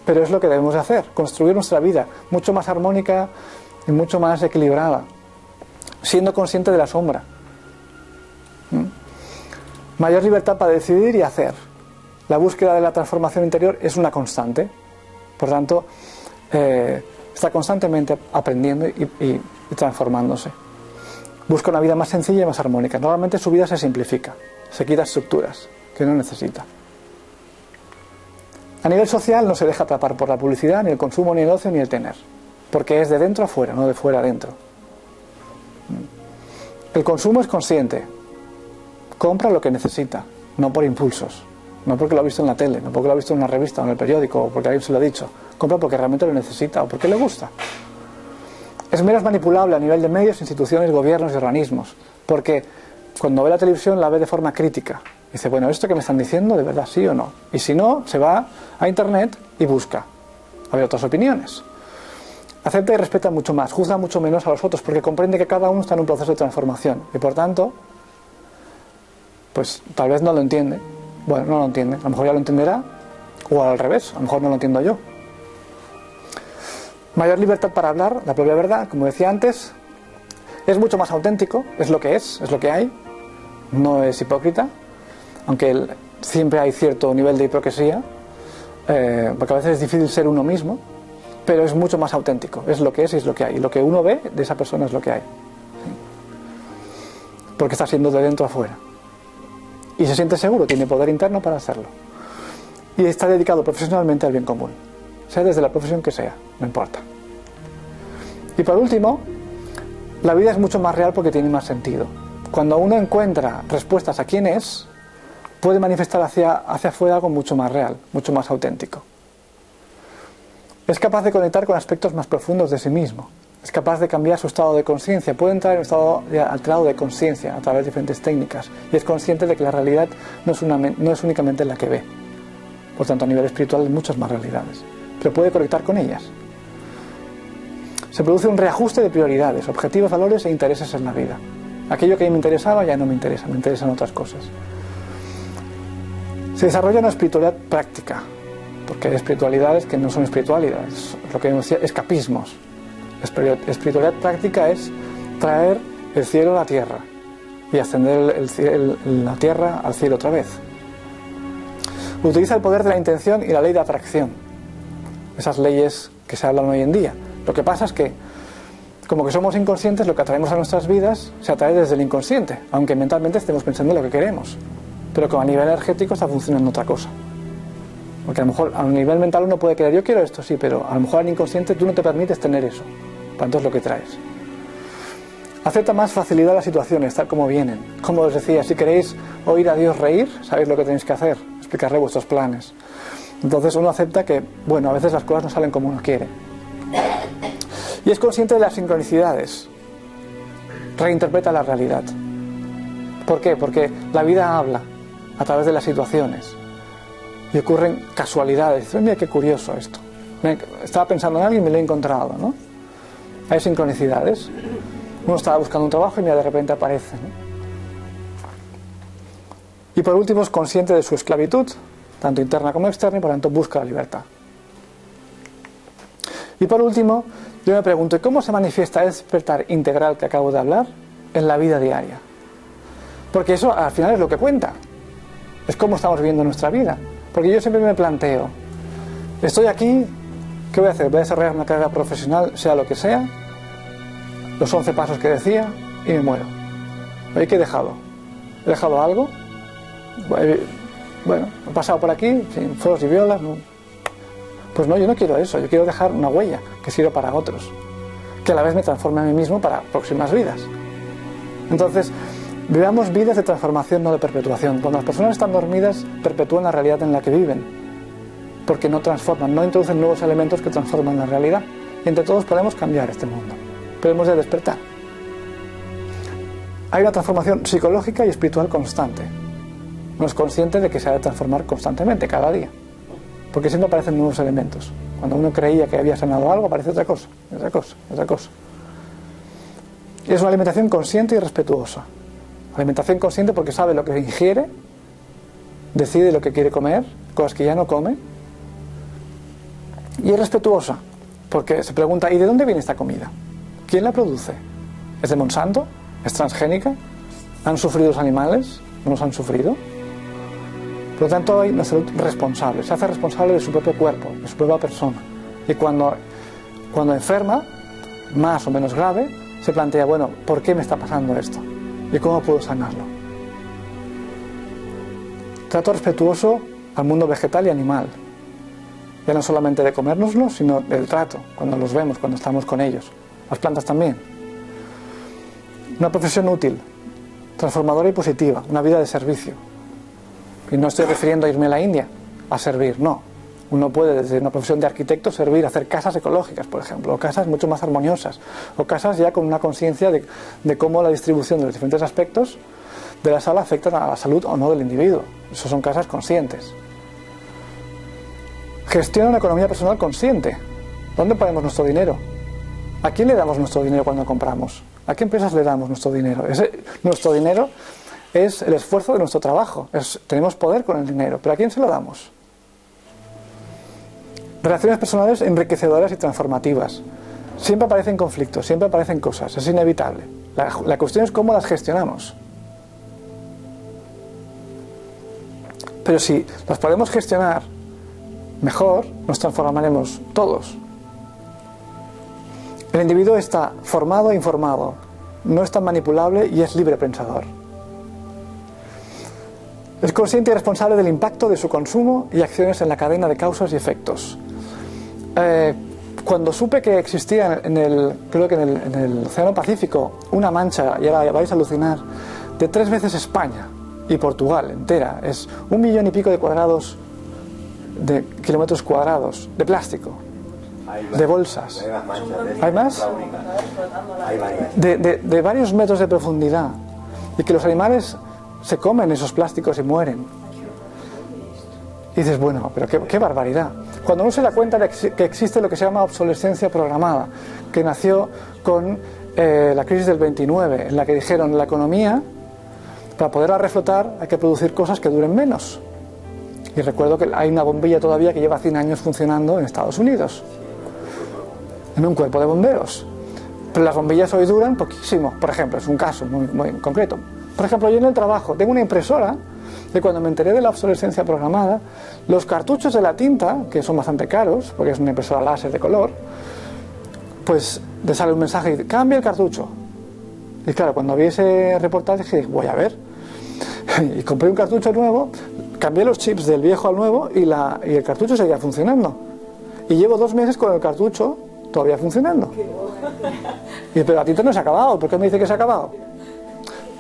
pero es lo que debemos de hacer, construir nuestra vida mucho más armónica y mucho más equilibrada, siendo consciente de la sombra. Mayor libertad para decidir y hacer. La búsqueda de la transformación interior es una constante, por tanto, está constantemente aprendiendo y transformándose. Busca una vida más sencilla y más armónica. Normalmente su vida se simplifica, se quita estructuras que no necesita. A nivel social no se deja atrapar por la publicidad, ni el consumo, ni el ocio, ni el tener, porque es de dentro a fuera, no de fuera a dentro. El consumo es consciente, compra lo que necesita, no por impulsos, no porque lo ha visto en la tele, no porque lo ha visto en una revista o en el periódico, o porque alguien se lo ha dicho. Compra porque realmente lo necesita o porque le gusta. Es menos manipulable a nivel de medios, instituciones, gobiernos y organismos, porque cuando ve la televisión la ve de forma crítica. Dice, bueno, ¿esto que me están diciendo de verdad sí o no? Y si no, se va a internet y busca a ver otras opiniones. Acepta y respeta mucho más, juzga mucho menos a los otros, porque comprende que cada uno está en un proceso de transformación y por tanto, pues tal vez no lo entiende. Bueno, no lo entiende, a lo mejor ya lo entenderá, o al revés, a lo mejor no lo entiendo yo. Mayor libertad para hablar, la propia verdad, como decía antes, es mucho más auténtico, es lo que es lo que hay, no es hipócrita, aunque siempre hay cierto nivel de hipocresía, porque a veces es difícil ser uno mismo, pero es mucho más auténtico, es lo que es y es lo que hay, y lo que uno ve de esa persona es lo que hay, porque está siendo de dentro a fuera, y se siente seguro, tiene poder interno para hacerlo, y está dedicado profesionalmente al bien común, sea desde la profesión que sea, no importa. Y por último, la vida es mucho más real porque tiene más sentido. Cuando uno encuentra respuestas a quién es, puede manifestar hacia afuera algo mucho más real, mucho más auténtico. Es capaz de conectar con aspectos más profundos de sí mismo. Es capaz de cambiar su estado de conciencia. Puede entrar en un estado alterado de conciencia a través de diferentes técnicas. Y es consciente de que la realidad no es únicamente la que ve. Por tanto, a nivel espiritual hay muchas más realidades. Pero puede conectar con ellas. Se produce un reajuste de prioridades, objetivos, valores e intereses en la vida. Aquello que me interesaba ya no me interesa, me interesan otras cosas. Se desarrolla una espiritualidad práctica, porque hay espiritualidades que no son espiritualidades, lo que decía, escapismos. Espiritualidad práctica es traer el cielo a la tierra y ascender la tierra al cielo otra vez. Utiliza el poder de la intención y la ley de atracción, esas leyes que se hablan hoy en día. Lo que pasa es que, como que somos inconscientes, lo que atraemos a nuestras vidas se atrae desde el inconsciente, aunque mentalmente estemos pensando en lo que queremos, pero como a nivel energético está funcionando otra cosa. Porque a lo mejor a nivel mental uno puede creer, yo quiero esto, sí, pero a lo mejor al inconsciente tú no te permites tener eso, para entonces lo que traes. Acepta más facilidad las situaciones, tal como vienen. Como os decía, si queréis oír a Dios reír, sabéis lo que tenéis que hacer, explicarle vuestros planes. Entonces uno acepta que, bueno, a veces las cosas no salen como uno quiere. Y es consciente de las sincronicidades. Reinterpreta la realidad. ¿Por qué? Porque la vida habla a través de las situaciones. Y ocurren casualidades. Dices, mira qué curioso esto. Estaba pensando en alguien y me lo he encontrado, ¿no? Hay sincronicidades. Uno estaba buscando un trabajo y mira, de repente aparece, ¿no? Y por último es consciente de su esclavitud, tanto interna como externa, y por tanto busca la libertad. Y por último, yo me pregunto, ¿cómo se manifiesta el despertar integral que acabo de hablar en la vida diaria? Porque eso al final es lo que cuenta. Es cómo estamos viviendo nuestra vida. Porque yo siempre me planteo, estoy aquí, ¿qué voy a hacer? ¿Voy a desarrollar una carrera profesional, sea lo que sea? Los 11 pasos que decía, y me muero. Oye, ¿qué he dejado? ¿He dejado algo? Bueno, he pasado por aquí, sin flores y violas, no. Pues no, yo no quiero eso, yo quiero dejar una huella que sirva para otros, que a la vez me transforme a mí mismo para próximas vidas. Entonces, vivamos vidas de transformación, no de perpetuación. Cuando las personas están dormidas, perpetúan la realidad en la que viven, porque no transforman, no introducen nuevos elementos que transforman la realidad. Y entre todos podemos cambiar este mundo, pero hemos de despertar. Hay una transformación psicológica y espiritual constante. Uno es consciente de que se ha de transformar constantemente, cada día, porque siempre aparecen nuevos elementos. Cuando uno creía que había sanado algo, aparece otra cosa, otra cosa, otra cosa. Es una alimentación consciente y respetuosa. Alimentación consciente porque sabe lo que ingiere, decide lo que quiere comer, cosas que ya no come, Y es respetuosa, porque se pregunta, ¿y de dónde viene esta comida? ¿Quién la produce? ¿Es de Monsanto? ¿Es transgénica? ¿Han sufrido los animales? ¿No los han sufrido? Por lo tanto, hay una salud responsable. Se hace responsable de su propio cuerpo, de su propia persona. Y cuando enferma, más o menos grave, se plantea, bueno, ¿por qué me está pasando esto? ¿Y cómo puedo sanarlo? Trato respetuoso al mundo vegetal y animal. Ya no solamente de comérnoslo, sino del trato, cuando los vemos, cuando estamos con ellos. Las plantas también. Una profesión útil, transformadora y positiva, una vida de servicio. Y no estoy refiriendo a irme a la India a servir, no. Uno puede desde una profesión de arquitecto servir, hacer casas ecológicas, por ejemplo, o casas mucho más armoniosas, o casas ya con una conciencia de cómo la distribución de los diferentes aspectos de la sala afectan a la salud o no del individuo. Eso son casas conscientes. Gestiona una economía personal consciente. ¿Dónde ponemos nuestro dinero? ¿A quién le damos nuestro dinero cuando compramos? ¿A qué empresas le damos nuestro dinero? Nuestro dinero es el esfuerzo de nuestro trabajo. Tenemos poder con el dinero, pero ¿a quién se lo damos? Relaciones personales enriquecedoras y transformativas. Siempre aparecen conflictos, siempre aparecen cosas, es inevitable. La cuestión es cómo las gestionamos. Pero si las podemos gestionar mejor, nos transformaremos todos. El individuo está formado e informado, no es tan manipulable y es libre pensador. Es consciente y responsable del impacto de su consumo y acciones en la cadena de causas y efectos. Cuando supe que existía creo que en el Océano Pacífico una mancha, y ahora vais a alucinar, de 3 veces España y Portugal entera, es 1 millón y pico de kilómetros cuadrados de plástico, de bolsas. ¿Hay más? De varios metros de profundidad, y que los animales se comen esos plásticos y mueren. Y dices, bueno, pero qué barbaridad. Cuando uno se da cuenta de que existe lo que se llama obsolescencia programada, que nació con la crisis del 29, en la que dijeron, la economía, para poderla reflotar, hay que producir cosas que duren menos. Y recuerdo que hay una bombilla todavía que lleva 100 años funcionando en Estados Unidos, en un cuerpo de bomberos. Pero las bombillas hoy duran poquísimo. Por ejemplo, es un caso muy concreto. Por ejemplo, yo en el trabajo tengo una impresora de cuando me enteré de la obsolescencia programada, los cartuchos de la tinta, que son bastante caros, porque es una impresora láser de color, pues le sale un mensaje y dice, cambia el cartucho. Y claro, cuando vi ese reportaje dije, voy a ver. Y compré un cartucho nuevo, cambié los chips del viejo al nuevo y el cartucho seguía funcionando. Y llevo 2 meses con el cartucho todavía funcionando. Y pero la tinta no se ha acabado, ¿por qué me dice que se ha acabado?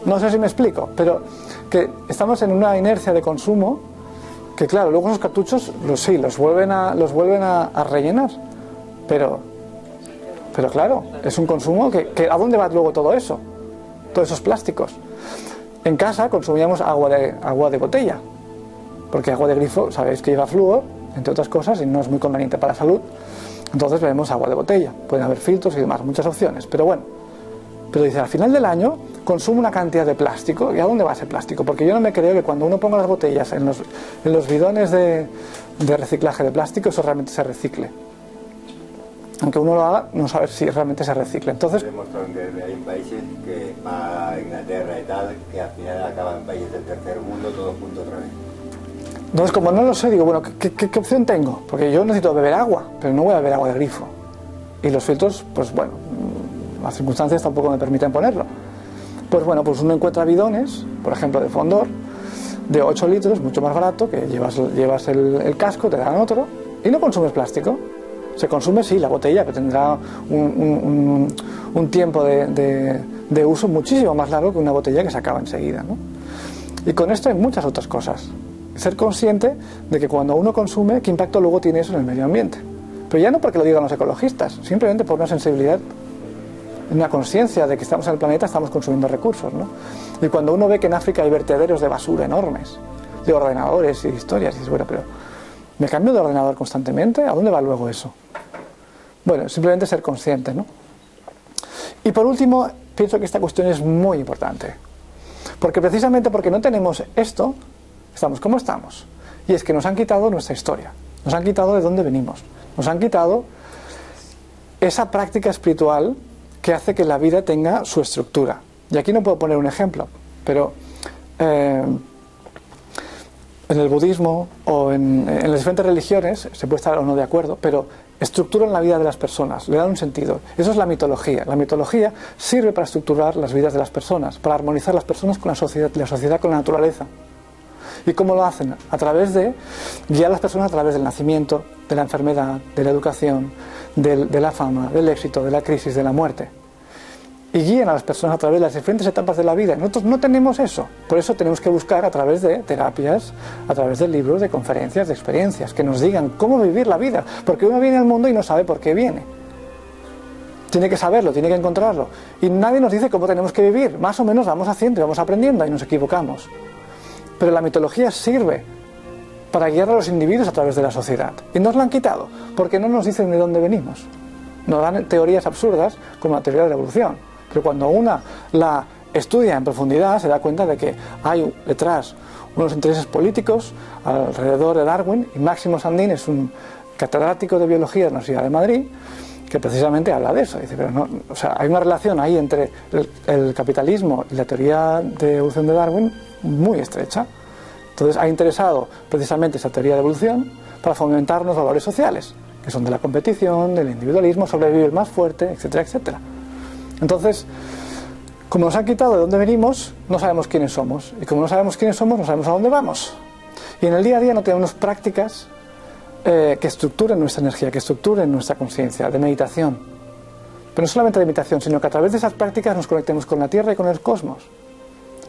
No sé si me explico, pero que estamos en una inercia de consumo que claro, luego esos cartuchos los vuelven a rellenar, pero claro, es un consumo que ¿a dónde va luego todo eso? Todos esos plásticos. En casa consumíamos agua de botella, porque agua de grifo sabéis que lleva flúor, entre otras cosas, y no es muy conveniente para la salud. Entonces bebemos agua de botella, pueden haber filtros y demás, muchas opciones, pero bueno. Pero dice, al final del año consumo una cantidad de plástico. ¿Y a dónde va ese plástico? Porque yo no me creo que cuando uno ponga las botellas en los bidones de reciclaje de plástico, eso realmente se recicle. Aunque uno lo haga, no sabe si realmente se recicle. Entonces, hay países que va a Inglaterra y tal, que al final acaban países del tercer mundo, todos juntos otra vez. Entonces, como no lo sé, digo, bueno, ¿qué opción tengo? Porque yo necesito beber agua, pero no voy a beber agua de grifo. Y los filtros, pues bueno, las circunstancias tampoco me permiten ponerlo. Pues bueno, pues uno encuentra bidones, por ejemplo de Fondor, de 8 litros, mucho más barato, que llevas el casco, te dan otro, y no consumes plástico. Se consume, sí, la botella, que tendrá un tiempo de uso muchísimo más largo que una botella que se acaba enseguida, ¿no? Y con esto hay muchas otras cosas. Ser consciente de que cuando uno consume, qué impacto luego tiene eso en el medio ambiente. Pero ya no porque lo digan los ecologistas, simplemente por una sensibilidad, una conciencia de que estamos en el planeta, estamos consumiendo recursos, ¿no? Y cuando uno ve que en África hay vertederos de basura enormes, de ordenadores y historias, y dices, bueno, pero ¿me cambio de ordenador constantemente? ¿A dónde va luego eso? Bueno, simplemente ser consciente, ¿no? Y por último, pienso que esta cuestión es muy importante. Porque precisamente porque no tenemos esto, estamos como estamos. Y es que nos han quitado nuestra historia, nos han quitado de dónde venimos, Nos han quitado esa práctica espiritual que hace que la vida tenga su estructura. Y aquí no puedo poner un ejemplo, pero en el budismo o en las diferentes religiones se puede estar o no de acuerdo, pero estructuran la vida de las personas, le dan un sentido. Eso es la mitología. La mitología sirve para estructurar las vidas de las personas, para armonizar las personas con la sociedad con la naturaleza. ¿Y cómo lo hacen? A través de guiar a las personas a través del nacimiento, de la enfermedad, de la educación, de la fama, del éxito, de la crisis, de la muerte. Y guían a las personas a través de las diferentes etapas de la vida. Nosotros no tenemos eso. Por eso tenemos que buscar a través de terapias, a través de libros, de conferencias, de experiencias, que nos digan cómo vivir la vida. Porque uno viene al mundo y no sabe por qué viene. Tiene que saberlo, tiene que encontrarlo. Y nadie nos dice cómo tenemos que vivir. Más o menos vamos haciendo y vamos aprendiendo y nos equivocamos. Pero la mitología sirve para guiar a los individuos a través de la sociedad. Y nos la han quitado, porque no nos dicen de dónde venimos. Nos dan teorías absurdas como la teoría de la evolución. Pero cuando una la estudia en profundidad se da cuenta de que hay detrás unos intereses políticos alrededor de Darwin, y Máximo Sandín es un catedrático de biología de la Universidad de Madrid que precisamente habla de eso. Dice, pero no, o sea, hay una relación ahí entre el capitalismo y la teoría de evolución de Darwin muy estrecha. Entonces ha interesado precisamente esa teoría de evolución para fomentar los valores sociales, que son de la competición, del individualismo, sobrevive el más fuerte, etcétera, etcétera. Entonces, como nos han quitado de dónde venimos, no sabemos quiénes somos. Y como no sabemos quiénes somos, no sabemos a dónde vamos. Y en el día a día no tenemos prácticas que estructuren nuestra energía, que estructuren nuestra conciencia, de meditación. Pero no solamente de meditación, sino que a través de esas prácticas nos conectemos con la Tierra y con el cosmos.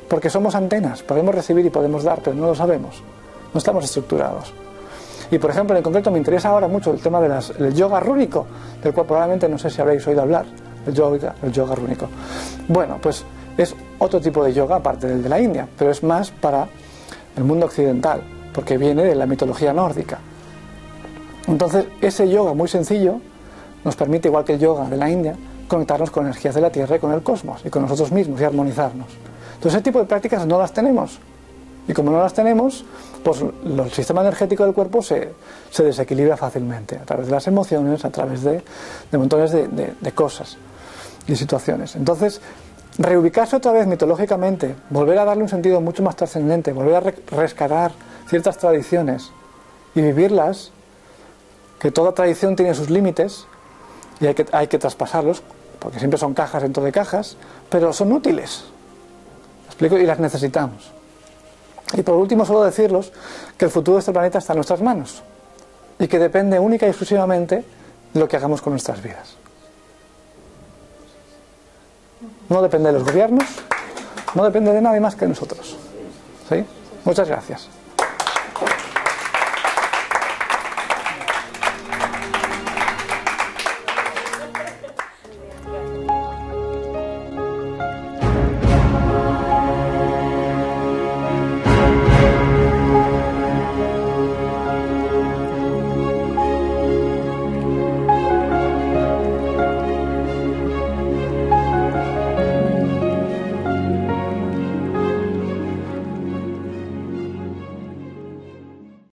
Porque somos antenas, podemos recibir y podemos dar, pero no lo sabemos. No estamos estructurados. Y por ejemplo, en concreto me interesa ahora mucho el tema del yoga rúnico, del cual probablemente no sé si habréis oído hablar. El yoga rúnico. Bueno, pues es otro tipo de yoga aparte del de la India, pero es más para el mundo occidental, porque viene de la mitología nórdica. Entonces, ese yoga muy sencillo nos permite, igual que el yoga de la India, conectarnos con energías de la Tierra y con el cosmos, y con nosotros mismos, y armonizarnos. Entonces, ese tipo de prácticas no las tenemos. Y como no las tenemos, pues el sistema energético del cuerpo se desequilibra fácilmente, a través de las emociones, a través de montones de cosas y situaciones. Entonces, reubicarse otra vez mitológicamente, volver a darle un sentido mucho más trascendente, volver a rescatar ciertas tradiciones y vivirlas, que toda tradición tiene sus límites y hay que traspasarlos, porque siempre son cajas dentro de cajas, pero son útiles. ¿Me explico? Y las necesitamos. Y por último, solo decirles que el futuro de este planeta está en nuestras manos y que depende única y exclusivamente de lo que hagamos con nuestras vidas. No depende de los gobiernos, no depende de nadie más que de nosotros. ¿Sí? Muchas gracias.